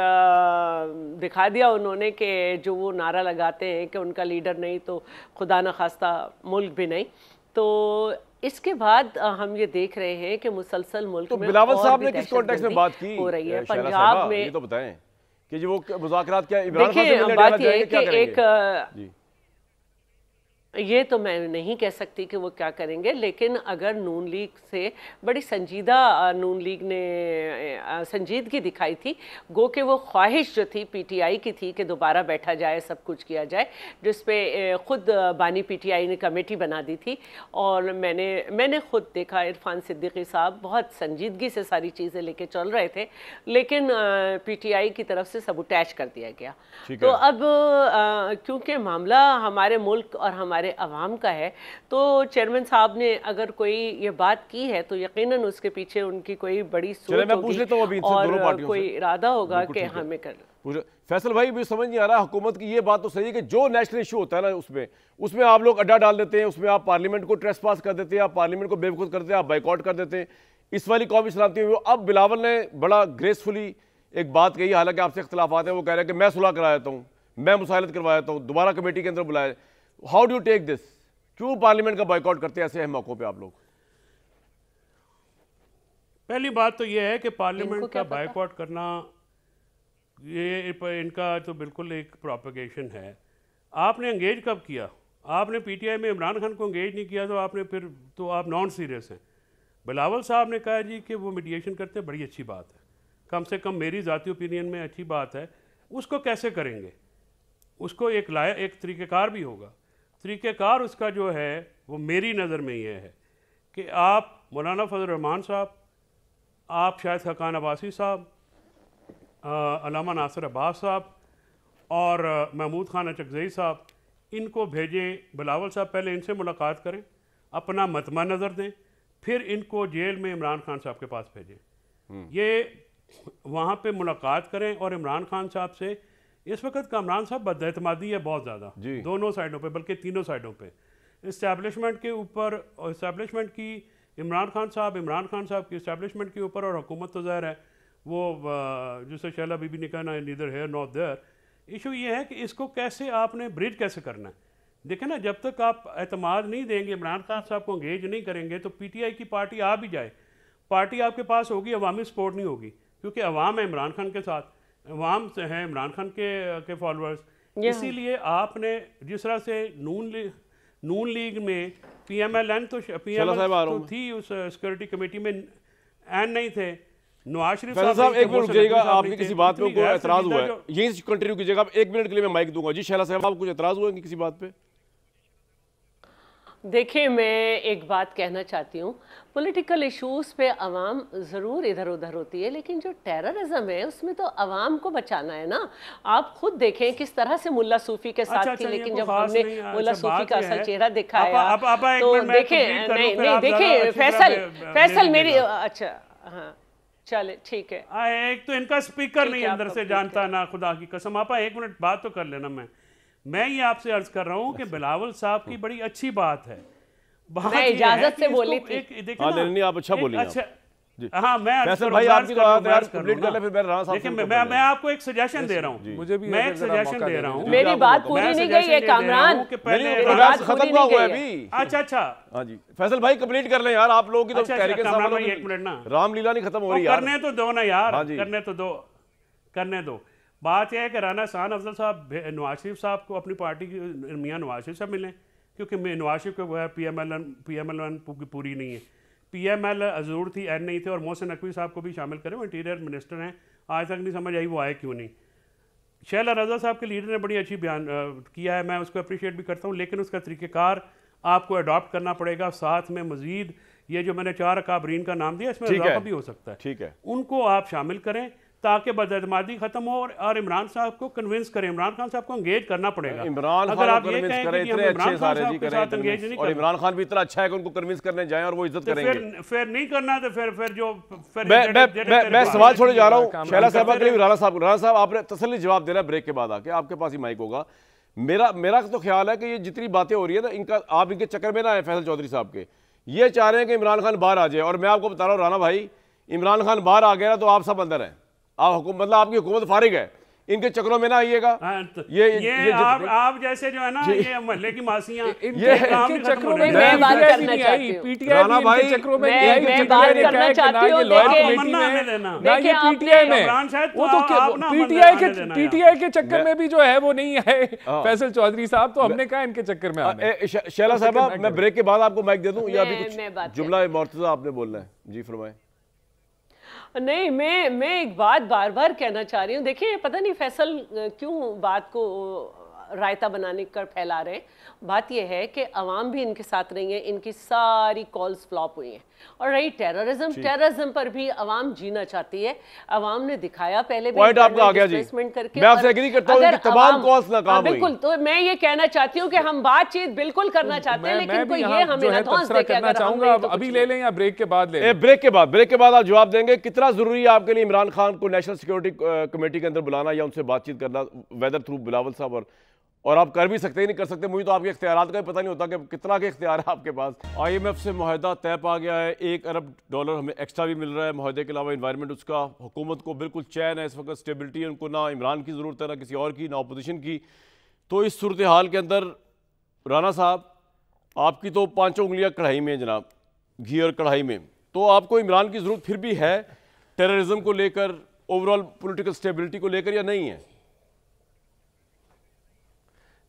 दिखा दिया उन्होंने कि जो वो नारा लगाते हैं कि उनका लीडर नहीं तो खुदा न खास्ता मुल्क भी नहीं। तो इसके बाद हम ये देख रहे हैं कि मुसलसल मुल्क तो में बिलावल और साहब भी ने किस कॉन्टेक्स्ट में बात की हो रही है शैला पंजाब साहिबा, में। ये तो बताएं कि जो वो मुज़ाकरात क्या इमरान खान से देखिए मिलने बात जाना ये है चाहेंगे, क्या कि करेंगे? एक ये तो मैं नहीं कह सकती कि वो क्या करेंगे, लेकिन अगर नून लीग से बड़ी संजीदा नून लीग ने संजीदगी दिखाई थी, गो कि वो ख्वाहिश जो थी पीटीआई की थी कि दोबारा बैठा जाए, सब कुछ किया जाए, जिस पे ख़ुद बानी पीटीआई ने कमेटी बना दी थी। और मैंने ख़ुद देखा इरफान सिद्दीकी साहब बहुत संजीदगी से सारी चीज़ें लेके चल रहे थे, लेकिन पीटीआई की तरफ से सबूटैच कर दिया गया। तो अब क्योंकि मामला हमारे मुल्क और हमारे अवाम का है, तो चेयरमैन साहब ने अगर कोई ये बात की है तो यकीनन उसके पीछे उनकी कोई बड़ी सोच होगी और कोई इरादा होगा कि हमें कर। फैसल भाई भी समझ नहीं आ रहा, हुकूमत की ये बात तो सही है कि जो नेशनल इशू होता है ना उसमें आप लोग अड्डा डाल देते हैं, उसमें आप पार्लियामेंट को ट्रेस पास कर देते हैं, आप पार्लियामेंट को बेवकूफ़ करते हैं, आप बाइकआउट कर देते हैं। इस वाली कौमी सलामती में अब बिलावल ने बड़ा ग्रेसफुली एक बात कही, हालांकि आपसे इख्तलाफात हैं, वो कह रहे हैं कि मैं सुलह करा देता हूँ, मैं मुसाइलत करवा देता हूँ, दोबारा कमेटी के अंदर बुलाए। How do take this? क्यों पार्लियामेंट का बॉयकॉट करते हैं ऐसे अहम मौकों पे आप लोग? पहली बात तो यह है कि पार्लियामेंट का बॉयकॉट करना ये इनका तो बिल्कुल एक प्रोपेगेशन है। आपने एंगेज कब किया? आपने पीटीआई में इमरान खान को एंगेज नहीं किया, तो आपने फिर तो आप नॉन सीरियस हैं। बिलावल साहब ने कहा जी कि वो मीडिएशन करते हैं, बड़ी अच्छी बात है, कम से कम मेरी ज़ाती ओपिनियन में अच्छी बात है। उसको कैसे करेंगे? उसको एक तरीक़ेकार भी होगा। तरीक़ेकार उसका जो है वो मेरी नज़र में ये है कि आप मौलाना फजल रहमान साहब, आप शायद हकान अब्बासी साहब, अल्लामा नासिर अब्बास साहब और महमूद खान अचकज़ई साहब, इनको भेजें। बिलावल साहब पहले इनसे मुलाकात करें, अपना मतमा नज़र दें, फिर इनको जेल में इमरान खान साहब के पास भेजें। ये वहाँ पे मुलाकात करें और इमरान खान साहब से, इस वक्त कामरान साहब बदएतमादी है बहुत ज़्यादा, दोनों साइडों पे, बल्कि तीनों साइडों पे। इस्टेब्लिशमेंट के ऊपर, और इस्टेब्लिशमेंट की इमरान खान साहब की इस्टेब्लिशमेंट के ऊपर, और हुकूमत तो ज़ाहिर है वो जिसे शैला बीबी ने कहा ना, neither here not there. Issue ये है कि इसको कैसे आपने ब्रिज कैसे करना है। देखें ना, जब तक आप एतमाद नहीं देंगे, इमरान खान साहब को एंगेज नहीं करेंगे, तो पीटीआई की पार्टी आ भी जाए, पार्टी आपके पास होगी, अवामी सपोर्ट नहीं होगी, क्योंकि अवाम है इमरान खान के साथ, अवाम से हैं इमरान खान के फॉलोअर्स। इसीलिए आपने जिस तरह से नून लीग में PMLN तो थी उस सिक्योरिटी कमेटी में, एन नहीं थे, नवाज शरीफ साहब एक मिनट रुकिएगा, आपकी किसी बात पे कोई एतराज हुआ है, यहीं से कंटिन्यू कीजिएगा आप, एक मिनट के लिए मैं माइक दूंगा जी। शैला साहब, आप कुछ एतराज हुआ किसी बात पे? देखिए, मैं एक बात कहना चाहती हूँ, पॉलिटिकल इश्यूज़ पे अवाम ज़रूर इधर उधर होती है, लेकिन जो टेररिज्म है उसमें तो अवाम को बचाना है ना। आप खुद देखें किस तरह से मुल्ला सूफी के साथ थी, लेकिन जब हमने मुल्ला सूफी का असल चेहरा दिखाया तो देखें, नहीं देखें फैसल मेरी, अच्छा हाँ चले ठीक है। एक तो इनका स्पीकर नहीं अंदर से जानता ना, खुदा की कसम। आप एक मिनट बात तो कर लेना। मैं ये आपसे अर्ज कर रहा हूँ कि बिलावल साहब की बड़ी अच्छी बात है, मैं इजाजत से बोली थी। नहीं, आप अच्छा बोलिए। अच्छा हाँ, मैं भाई आपकी बात यार कंप्लीट कर ले, फिर मैं राणा साहब से मैं आपको एक सजेशन दे रहा हूँ, मुझे भी मैं एक सजेशन दे रहा हूँ। मेरी बात पूरी नहीं गई है कामरान, खत्म हुआ है अभी। अच्छा हाँ जी फैसल भाई कंप्लीट कर लें यार, आप लोगों की तो तहरीक सामने, एक मिनट ना, रामलीला नहीं खत्म हो रही यार, करने तो दो ना यार, करने दो। बात यह है कि राना शान अफजल साहब नवाज शरीफ साहब को अपनी पार्टी की मियाँ नवाज शरीफ साहब मिलें, क्योंकि नवाज शरीफ को वो है PMLN पूरी नहीं है। PML अजूर थी, एन नहीं थे, और मोहसिन नकवी साहब को भी शामिल करें, वो इंटीरियर मिनिस्टर हैं, आज तक नहीं समझ आई वो आए क्यों नहीं। शैला रज़ा साहब के लीडर ने बड़ी अच्छी बयान किया है, मैं उसको अप्रिशिएट भी करता हूँ, लेकिन उसका तरीक़ेकार आपको अडॉप्ट करना पड़ेगा। साथ में मज़ीद ये जो मैंने 4 अकाबरीन का नाम दिया, इसमें इजाफा भी हो सकता है, ठीक है, उनको आप शामिल करें ताकि बदअतमादी खत्म हो, और इमरान साहब को कन्विंस करें, इमरान खान साहब को एंगेज करना पड़ेगा। इमरान अगर खान आप ये कहें कि हम इमरान खान साहब के साथ एंगेज नहीं और इमरान खान भी इतना अच्छा है कि उनको कन्विंस करने जाएं और वो इज्जत करेंगे, फिर नहीं करना तो फिर जो मैं सवाल छोड़े जा रहा हूँ शैला साहबा के लिए, राणा साहब आपने तसल्ली जवाब देना, ब्रेक के बाद आके आपके पास ही माइक होगा। मेरा तो ख्याल है कि ये जितनी बातें हो रही है ना, इनका आप इनके चक्कर में ना आए फैसल चौधरी साहब के, ये चाह रहे हैं कि इमरान खान बाहर आ जाए, और मैं आपको बता रहा हूँ राणा भाई, इमरान खान बाहर आ गया तो आप सब अंदर हैं, आप मतलब आपकी हुकूमत फारिग है, इनके चक्करों में ना आइएगा। ये आप जैसे जो है ना, ये मोहल्ले की मासियां, ये चक्रों में मैं बात करना चाहती हूँ, पीटीआई के चक्रों में मैं बात करना चाहती हूँ, ना ये पीटीआई में, वो तो पीटीआई के चक्कर में भी जो है वो नहीं है फैसल चौधरी साहब, तो हमने कहा इनके चक्कर में आना। शैला साहबा मैं ब्रेक के बाद आपको माइक दे दूं या अभी कुछ जुमला मुर्तज़ा आपने बोलना है? जी फरमाएं। नहीं, मैं एक बात बार बार कहना चाह रही हूँ, देखिए पता नहीं फैसल क्यों बात को रायता बनाने कर फैला रहे हैं। बात यह है कि अवाम भी इनके साथ रही है, इनकी सारी कॉल्स फ्लॉप हुई हैं, और रही टेररिज्म पर भी अवाम जीना चाहती है। अवाम ने दिखाया पहले पॉइंट आपका आ गया जी, करके, मैं आपसे एग्री करता हूं कि तमाम कॉल्स नाकाम हुई। बिल्कुल, तो मैं ये कहना चाहती हूँ कि हम बातचीत बिल्कुल करना चाहते हैं, लेकिन कोई ये हमें ना धौंस दे के अगर हम नहीं तो अभी ले लें या ब्रेक के बाद ले लें? ब्रेक के बाद आप जवाब देंगे कितना जरूरी है आपके लिए इमरान खान को नेशनल सिक्योरिटी कमेटी के अंदर बुलाना या उनसे बातचीत करना, वेदर थ्रू बिलावल साहब, और आप कर भी सकते ही नहीं कर सकते, मुझे तो आपके इख्तियारात का पता नहीं होता कि कितना के इख्तियार है आपके पास। IMF से मुआहदा तय पा गया है, $1 अरब हमें एक्स्ट्रा भी मिल रहा है। मुआहदे के अलावा इन्वायरमेंट उसका, हुकूमत को बिल्कुल चैन है इस वक्त, स्टेबिलिटी है, उनको ना इमरान की ज़रूरत है ना किसी और की, ना अपोजिशन की। तो इस सूरत हाल के अंदर राना साहब आपकी तो 5 उंगलियाँ कढ़ाई में जनाब, घी और कढ़ाई में, तो आपको इमरान की ज़रूरत फिर भी है टेररिज्म को लेकर, ओवरऑल पॉलिटिकल स्टेबिलिटी को लेकर, या नहीं है?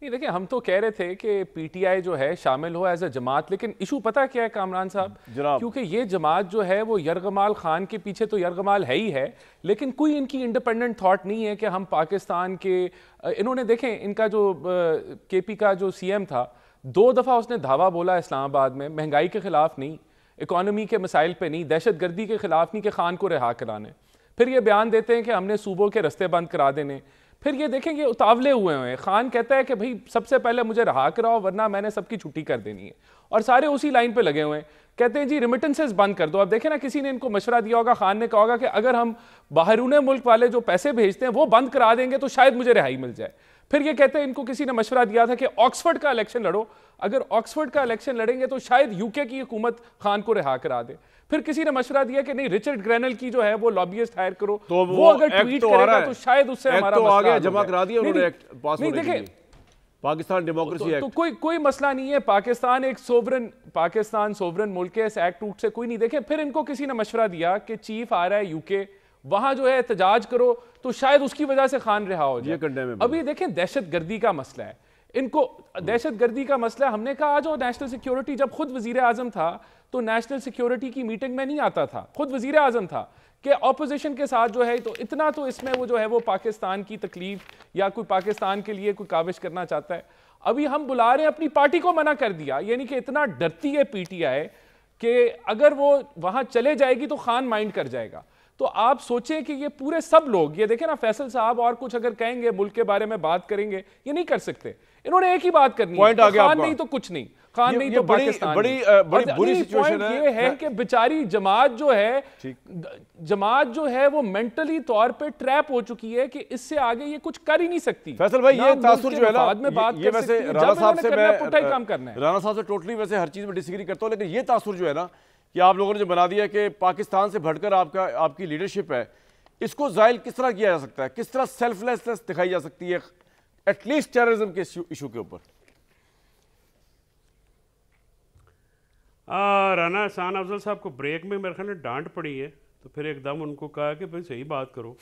नहीं, देखिए हम तो कह रहे थे कि पीटीआई जो है शामिल हो एज अ जमात, लेकिन इशू पता क्या है कामरान साहब, क्योंकि ये जमात जो है वो यरगमाल खान के पीछे तो यरगमाल है ही है, लेकिन कोई इनकी इंडिपेंडेंट थॉट नहीं है कि हम पाकिस्तान के, इन्होंने देखें इनका जो केपी का जो CM था, 2 दफ़ा उसने धावा बोला इस्लामाबाद में, महंगाई के खिलाफ नहीं, इकॉनमी के मसाइल पे नहीं, दहशत गर्दी के खिलाफ नहीं कि खान को रिहा कराने, फिर ये बयान देते हैं कि हमने सूबों के रस्ते बंद करा देने, फिर ये देखें ये उतावले हुए हैं। खान कहता है कि भाई सबसे पहले मुझे रहा कराओ वरना मैंने सबकी छुट्टी कर देनी है, और सारे उसी लाइन पे लगे हुए हैं, कहते हैं जी रिमिटेंसेस बंद कर दो। अब देखें ना, किसी ने इनको मशवरा दिया होगा, खान ने कहा होगा कि अगर हम बाहरून मुल्क वाले जो पैसे भेजते हैं वो बंद करा देंगे तो शायद मुझे रिहाई मिल जाए। फिर ये कहते हैं इनको किसी ने मशवरा दिया था कि ऑक्सफोर्ड का इलेक्शन लड़ो, अगर ऑक्सफोर्ड का इलेक्शन लड़ेंगे तो शायद यूके की हुकूमत खान को रिहा करा दे। फिर किसी ने मशवरा दिया कि नहीं रिचर्ड ग्रेनल की जो है वो लॉबियस्ट हायर करो, तो वो अगर ट्वीट करेगा तो शायद उससे हमारा तो आगे जमा करा दिया उन्होंने एक्ट पास होने के लिए, पाकिस्तान डेमोक्रेसी एक्ट। तो कोई मसला नहीं है, पाकिस्तान एक सोवरन मुल्क है, इस एक्ट से कोई नहीं। देखे फिर इनको किसी ने मशवरा दिया कि चीफ आ रहा है यूके, वहां जो है एहतजाज करो तो शायद उसकी वजह से खान रिहा हो जाए। अभी देखें दहशत गर्दी का मसला है, इनको दहशत गर्दी का मसला, हमने कहा आज नेशनल सिक्योरिटी, जब खुद वजीर आजम था तो नेशनल सिक्योरिटी की मीटिंग में नहीं आता था, खुद वजीर आजम था, कि ऑपोजिशन के साथ जो है तो इतना तो इसमें वो जो है वो पाकिस्तान की तकलीफ या कोई पाकिस्तान के लिए कोई काविश करना चाहता है। अभी हम बुला रहे हैं, अपनी पार्टी को मना कर दिया, यानी कि इतना डरती है पीटीआई कि अगर वो वहां चले जाएगी तो खान माइंड कर जाएगा। तो आप सोचें कि ये पूरे सब लोग, ये देखें ना फैसल साहब और कुछ अगर कहेंगे मुल्क के बारे में बात करेंगे, ये नहीं कर सकते, इन्होंने एक ही बात करनी है, तो खान नहीं तो कुछ नहीं, खान नहीं तो पाकिस्तान। बड़ी बुरी सिचुएशन है। ये है कि बेचारी जमात जो है वो मेंटली तौर पे ट्रैप हो चुकी है कि इससे आगे ये कुछ कर ही नहीं सकती। फैसल भाई ये तासुर जो है ना, ये वैसे राणा साहब से राणा साहब से टोटली वैसे हर चीज में डिसएग्री करता हूं, लेकिन ये तासुर जो है ना कि आप लोगों ने जो बना दिया कि पाकिस्तान से बढ़कर आपकी लीडरशिप है, इसको जायल किस तरह किया जा सकता है, किस तरह सेल्फलेसनेस दिखाई जा सकती है एटलीस्ट टेररिज्म के इशू के ऊपर? राना एहसान अफजल साहब को ब्रेक में मेरे ख्याल में डांट पड़ी है, तो फिर एकदम उनको कहा कि भाई सही बात करो,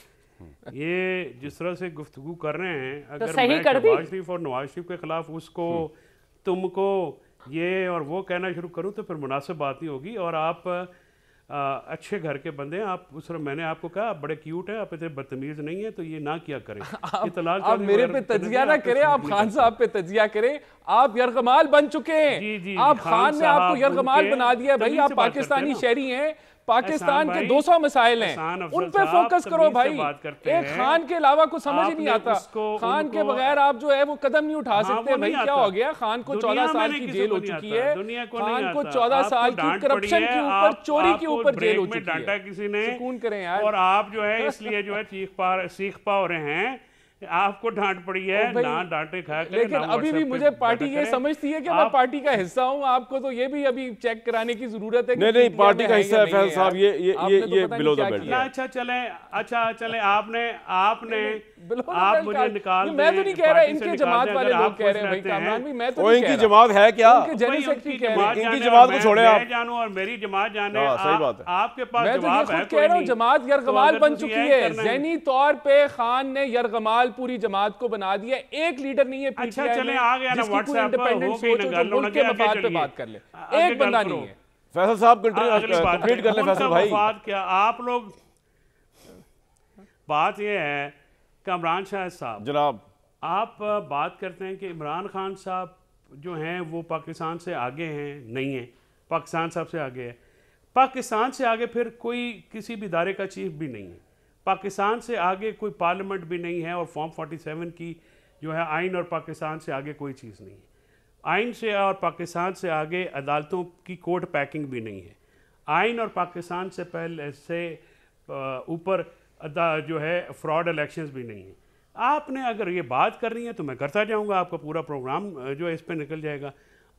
ये जिस तरह से गुफ्तगू कर रहे हैं, अगर मैं शहबाज शरीफ और नवाज शरीफ के खिलाफ उसको तुमको ये और वो कहना शुरू करूं तो फिर मुनासिब बात नहीं होगी। और आप अच्छे घर के बंदे हैं, आप उस मैंने आपको कहा आप बड़े क्यूट हैं, आप इतने बदतमीज नहीं है, तो ये ना किया करें। आप मेरे पे तजिया ना करें, आप खान साहब पे तजिया करें। आप यरगमाल बन चुके हैं, आप खान ने आपको यरगमाल बना दिया। भाई आप पाकिस्तानी शहरी हैं, पाकिस्तान के 200 मसाइल हैं, उन पे फोकस करो भाई। एक खान के अलावा कुछ समझ ही नहीं आता। खान के बगैर आप जो है वो कदम नहीं उठा सकते। भाई क्या हो गया, खान को 14 साल की जेल हो चुकी है, खान को 14 साल की करप्शन के ऊपर, चोरी के ऊपर जेल हो चुकी है। किसी ने सुकून करें यार। और आप जो है इसलिए जो है सीख पा रहे हैं, आपको डांट पड़ी है, ना डांटे खा कर। लेकिन अभी भी मुझे पार्टी ये समझती है कि मैं पार्टी का हिस्सा हूं। आपको तो ये भी अभी चेक कराने की जरूरत है। नहीं पार्टी का हिस्सा है फैसल साहब, ये बिलो द बेल्ट। अच्छा चले आपने आप मुझे निकाल, मैं तो नहीं कह रहा, इनके जमात वाले लोग कह रहे हैं भाई कामरान भी, मैं तो नहीं कह रहा। इनकी जमात है क्या? जनरल सेक्रेटरी कह रहे हैं इनकी जमात को छोड़े आप। जानूं और मेरी जमात जाने, सही बात है। आपके पास मैं जवाब तो है? ये खुद कह रहा हूं, जमात यरगमाल बन चुकी है। करना है। ज़हनी तौर पे खान ने यरगमाल पूरी जमात को बना दिया। एक लीडर नहीं है अच्छा चले आ गया ना व्हाट्सएप पर, हो गई ना गल, मुल्क के मफाद पे बात कर ले। एक बंदा नहीं है। फैसल साहब कंप्लीट कर ले फैसल भाई। क्या आप लोग, बात ये है कामरान शाह साहब जनाब, आप बात करते हैं कि इमरान खान साहब जो हैं वो पाकिस्तान से आगे हैं, नहीं है, पाकिस्तान साहब से आगे है। पाकिस्तान से आगे फिर कोई किसी भी इदारे का चीफ भी नहीं है, पाकिस्तान से आगे कोई पार्लियामेंट भी नहीं है, और फॉर्म 47 की जो है आइन और पाकिस्तान से आगे कोई चीज़ नहीं है। आइन से और पाकिस्तान से आगे अदालतों की कोर्ट पैकिंग भी नहीं है। आइन और पाकिस्तान से पहले से ऊपर जो है फ्रॉड इलेक्शंस भी नहीं है। आपने अगर ये बात करनी है तो मैं करता जाऊंगा, आपका पूरा प्रोग्राम जो है इस पे निकल जाएगा।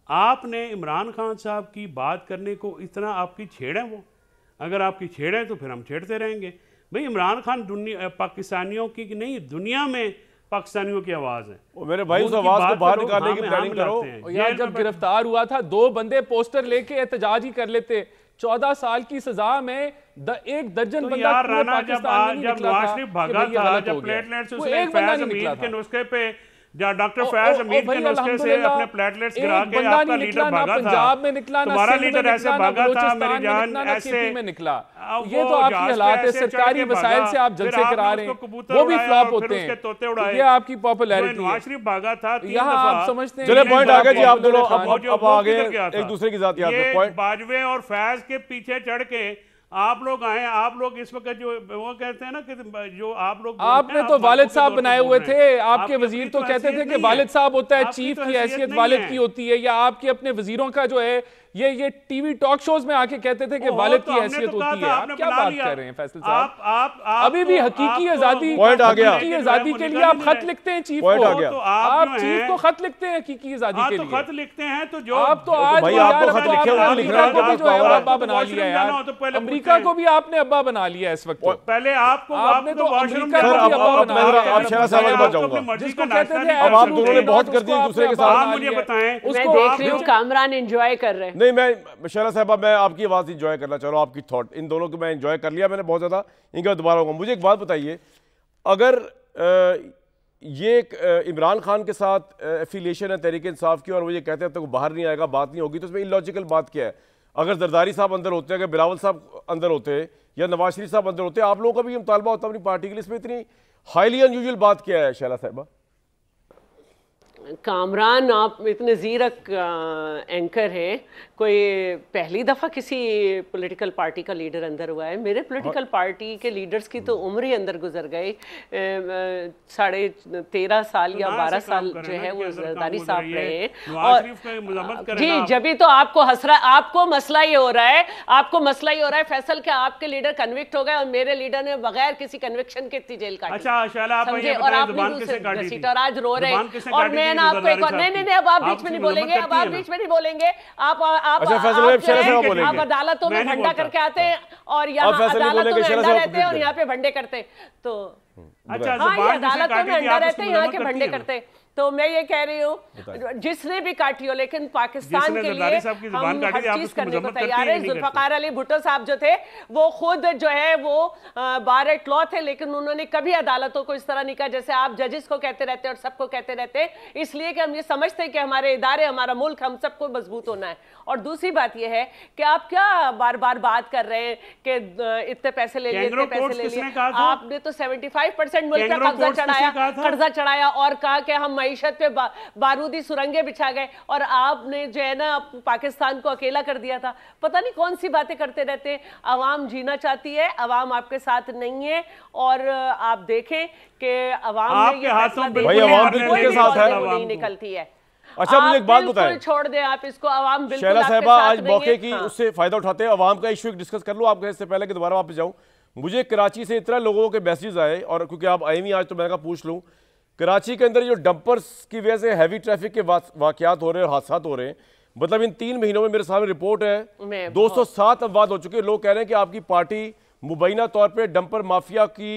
आपने इमरान खान साहब की बात करने को इतना आपकी छेड़ है, वो अगर आपकी छेड़ है तो फिर हम छेड़ते रहेंगे। भाई इमरान खान पाकिस्तानियों की नहीं, दुनिया में पाकिस्तानियों की आवाज़ है। मेरे भाई उस आवाज़ को बाहर निकालने की प्लानिंग करो यार। जब गिरफ्तार हुआ था 2 बंदे पोस्टर लेके एहतजाज ही कर लेते। 14 साल की सजा में एक दर्जन बंदा यार पाकिस्तान में जब नवाज शरीफ भागा था, जब प्लेटलेट्स उसने फैज अमीन के नुस्खे पे, डॉक्टर फैज अमीन के नुस्खे से अपने प्लेटलेट्स गिरा के आपका लीडर भागा था, पंजाब में निकला, तुम्हारा लीडर ऐसे भागा था, मेरी जान ऐसे में निकला। ये तो आपकी हालात है, सरकारी वसाइल से आप जलसे करा रहे हैं, वो भी फ्लॉप होते हैं। ये आपकी पॉपुलैरिटी है। नवाज शरीफ भागा था, यहाँ आप समझते हैं। चले पॉइंट आ गया जी, आप दोनों अब आगे एक दूसरे की जात याद में पॉइंट। बाजवे और फैज के पीछे चढ़ के आप लोग आए, आप लोग इस वक्त जो वो कहते हैं ना कि जो आप लोग, आपने तो वालिद साहब बनाए हुए थे, आपके वजीर तो कहते थे कि वालिद साहब होता है, चीफ की हैसियत वालिद की होती है, या आपके अपने वजीरों का जो है ये टीवी टॉक शोज में आके कहते थे कि वालिद की हैसियत होती है। आप क्या बात कर रहे हैं फैसल साहब? अभी भी हकीकी आजादी, हकीकी आजादी के लिए आप खत लिखते हैं चीफ को, आप चीफ को खत लिखते हैं हकीकी आजादी के लिए, खत लिखते हैं। तो जो आप तो आज अमेरिका को भी जो है अब्बा बना लिया यार, अमेरिका को भी आपने अब्बा बना लिया इस वक्त। पहले आपने तो अमेरिका को भी अब्बा बना लिया। जिसको कहते थे अब आप दोनों ने बहुत कर दी दूसरे के साथ। मुझे बताएं, मैं देख रही हूँ कामरान एंजॉय कर रहे हैं। नहीं, मैं शहरा साहबा, मैं आपकी आवाज़ इंजॉय करना चाह रहा हूँ, आपकी थॉट इन दोनों को मैं इंजॉय कर लिया मैंने बहुत ज़्यादा। इनके बाद दोबारा होगा। मुझे एक बात बताइए, अगर ये इमरान खान के साथ एफिलिएशन है तहरीक इंसाफ की और वो ये कहते हैं तो बाहर नहीं आएगा, बात नहीं होगी, तो इसमें इलॉजिकल बात क्या है? अगर जरदारी साहब अंदर होते, अगर बिलावल साहब अंदर होते या नवाज शरीफ साहब अंदर होते, आप लोगों का भी मुतालबा होता अपनी पार्टी के लिए, इसमें इतनी हाईली अनयूजुअल बात क्या है शहला साहबा? कामरान आप इतने ज़ीरक एंकर हैं, कोई पहली दफ़ा किसी पॉलिटिकल पार्टी का लीडर अंदर हुआ है? मेरे पॉलिटिकल पार्टी के लीडर्स की तो उम्र ही अंदर गुजर गई। 13.5 साल या 12 साल जो है वो जरदारी साहब रहे हैं। और जी जब तो आपको हसरा, आपको मसला ही हो रहा है, आपको मसला ही हो रहा है फैसल के आपके लीडर कन्विक्ट हो गए और मेरे लीडर ने बगैर किसी कन्विक्शन के इतनी जेल काटी। समझे? और आप और आज रो रहे हैं। और मैं आपको एक और नहीं, अब आप बीच में नहीं बोलेंगे, अब आप बीच में नहीं बोलेंगे। आप अदालतों में भंडा करके आते हैं और यहाँ अदालतों में अंडा रहते हैं और यहाँ पे भंडे करते, तो अच्छा हाँ, ये अदालतों में अंडा रहते हैं, यहाँ के भंडे करते। तो मैं ये कह रही हूँ जिसने भी काटी हो, लेकिन पाकिस्तान के लिए हम हर चीज करने को तैयार है। जुल्फकार अली भुट्टो साहब जो थे वो खुद जो है वो बार एट लॉ थे, लेकिन उन्होंने कभी अदालतों को इस तरह नहीं कहा जैसे आप जजेस को कहते रहते हैं और सबको कहते रहते हैं, इसलिए कि हम ये समझते हैं कि हमारे इदारे, हमारा मुल्क, हम सबको मजबूत होना है। और दूसरी बात यह है कि आप क्या बार बार बात कर रहे हैं कि इतने पैसे ले लिए, इतने पैसे ले लिए। आपने तो 75% मुल्क का कर्जा चढ़ाया और कहा कि हम मईशत पे बारूदी सुरंगें बिछा गए, और आपने जो है ना पाकिस्तान को अकेला कर दिया था। पता नहीं कौन सी बातें करते रहते हैं। अवाम जीना चाहती है, अवाम आपके साथ नहीं है, और आप देखें कि अवाम ने ये फैसला नहीं निकलती है। अच्छा, मुझे एक बात बताएं, छोड़ दें आप इसको, अवाम बिल्कुल शैला आपके साहिबा साथ आज नहीं मौके है। की उससे फायदा उठाते हैं। अवाम का इशू डिस्कस कर लो आपके, इससे पहले कि दोबारा वापस जाऊं। मुझे कराची से इतना लोगों के मैसेज आए, और क्योंकि आप आई नहीं आज तो मैंने कहा पूछ लूं। कराची के अंदर जो डंपर्स की वजह से हैवी ट्रैफिक के वाकयात हो रहे हैं और हादसा हो रहे हैं, मतलब इन 3 महीनों में मेरे सामने रिपोर्ट है 207 अफवाद हो चुके हैं। लोग कह रहे हैं कि आपकी पार्टी मुबैना तौर पर डंपर माफिया की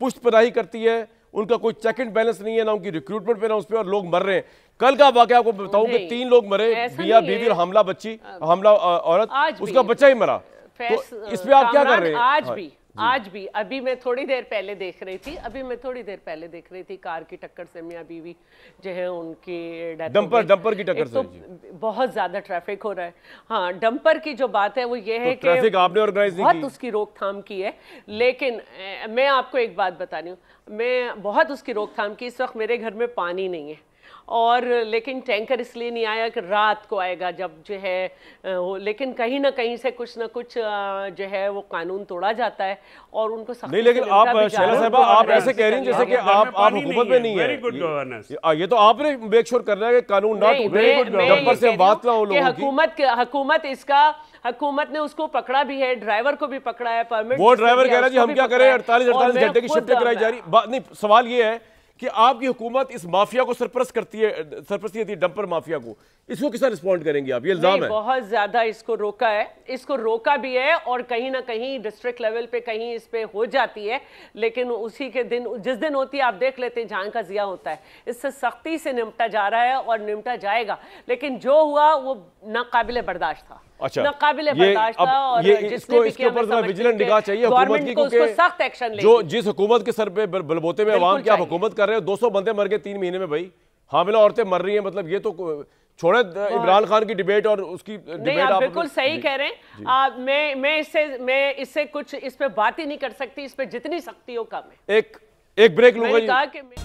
पुष्टपनाही करती है, उनका कोई चेक एंड बैलेंस नहीं है, ना उनकी रिक्रूटमेंट पे ना उस पर, और लोग मर रहे हैं। कल का वाकया आपको बताऊं कि 3 लोग मरे, मियां बीवी और हमला औरत, उसका बच्चा ही मरा। तो इस पे आप क्या कर रहे हैं? आज भी अभी मैं थोड़ी देर पहले देख रही थी कार की टक्कर से मियां बीवी जो है उनकी डंपर की टक्कर से बहुत ज्यादा ट्रैफिक हो रहा है। हाँ, डंपर की जो बात है वो ये है कि ट्रैफिक आपने ऑर्गेनाइज नहीं की, बहुत उसकी रोकथाम की है, लेकिन मैं आपको एक बात बता रही हूँ, मैं बहुत उसकी रोकथाम की। इस वक्त मेरे घर में पानी नहीं है, और लेकिन टैंकर इसलिए नहीं आया कि रात को आएगा जब जो है, लेकिन कहीं ना कहीं से कुछ ना कुछ जो है वो कानून तोड़ा जाता है और उनको सख्ती नहीं। लेकिन आप शैला साहिबा आप ऐसे कह रही हैं जैसे कि आप हुकूमत में नहीं है। ये तो आपने मेक श्योर करना है कि कानून ना टूटे, डंपर से बात ना हो लोगों की। हुकूमत ने उसको पकड़ा भी है, ड्राइवर को भी पकड़ा है, परमिट। वो ड्राइवर कह रहा है जी हम क्या करें, 48 घंटे की शिफ्ट कराई जा रही। नहीं, सवाल ये है कि आपकी हुकूमत इस माफिया को सरपरस्त करती है, सरपरस्ती करती है डंपर माफिया को, इसको किस तरह रिस्पॉन्ड करेंगे आप? ये इल्जाम है। बहुत ज्यादा इसको रोका भी है, और कहीं ना कहीं डिस्ट्रिक्ट लेवल पे कहीं इस पे हो जाती है, लेकिन उसी के दिन जिस दिन होती है आप देख लेते हैं जहां का जिया होता है। इससे सख्ती से निपटा जा रहा है और निपटा जाएगा, लेकिन जो हुआ वो नाकाबिले बर्दाश्त था। अच्छा, नाकाबिले बर्दाश्त था, और इसके ऊपर विजिलेंट निगाह चाहिए हुकूमत की, क्योंकि सख्त एक्शन जो जिस हुकूमत के सर पे बलबोते में अवाम की आप हुकूमत कर रहे हो, 200 बंदे मर गए 3 महीने में भाई, हामिला औरतें मर रही हैं, मतलब ये तो छोड़े इमरान खान की डिबेट और उसकी डिबेट। आप बिल्कुल सही कह रहे हैं। मैं इससे कुछ इस पे बात ही नहीं कर सकती, इस पे जितनी सख्ती हो कम है। एक ब्रेक लूंगा।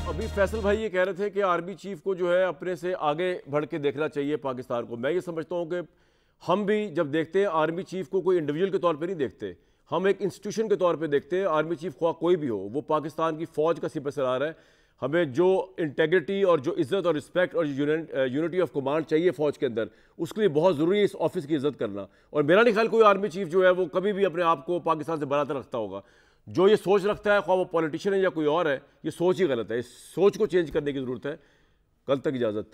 अभी फैसल भाई ये कह रहे थे कि आर्मी चीफ को जो है अपने से आगे बढ़ के देखना चाहिए पाकिस्तान को। मैं ये समझता हूँ कि हम भी जब देखते हैं आर्मी चीफ को कोई इंडिविजुअल के तौर पे नहीं देखते, हम एक इंस्टीट्यूशन के तौर पे देखते हैं। आर्मी चीफ ख्वाह कोई भी हो, वो पाकिस्तान की फ़ौज का सिपहसालार है। हमें जो इंटेग्रिटी और जो इज़्ज़त और रिस्पेक्ट और यूनिटी ऑफ कमांड चाहिए फ़ौज के अंदर, उसके लिए बहुत ज़रूरी है इस ऑफिस की इज़्ज़त करना। और मेरा नहीं ख्याल कोई आर्मी चीफ जो है वो कभी भी अपने आप को पाकिस्तान से बरातर रखता होगा। जो ये सोच रखता है, ख्वाह वो पॉलिटिशियन है या कोई और है, ये सोच ही गलत है। इस सोच को चेंज करने की ज़रूरत है। कल तक इजाज़त।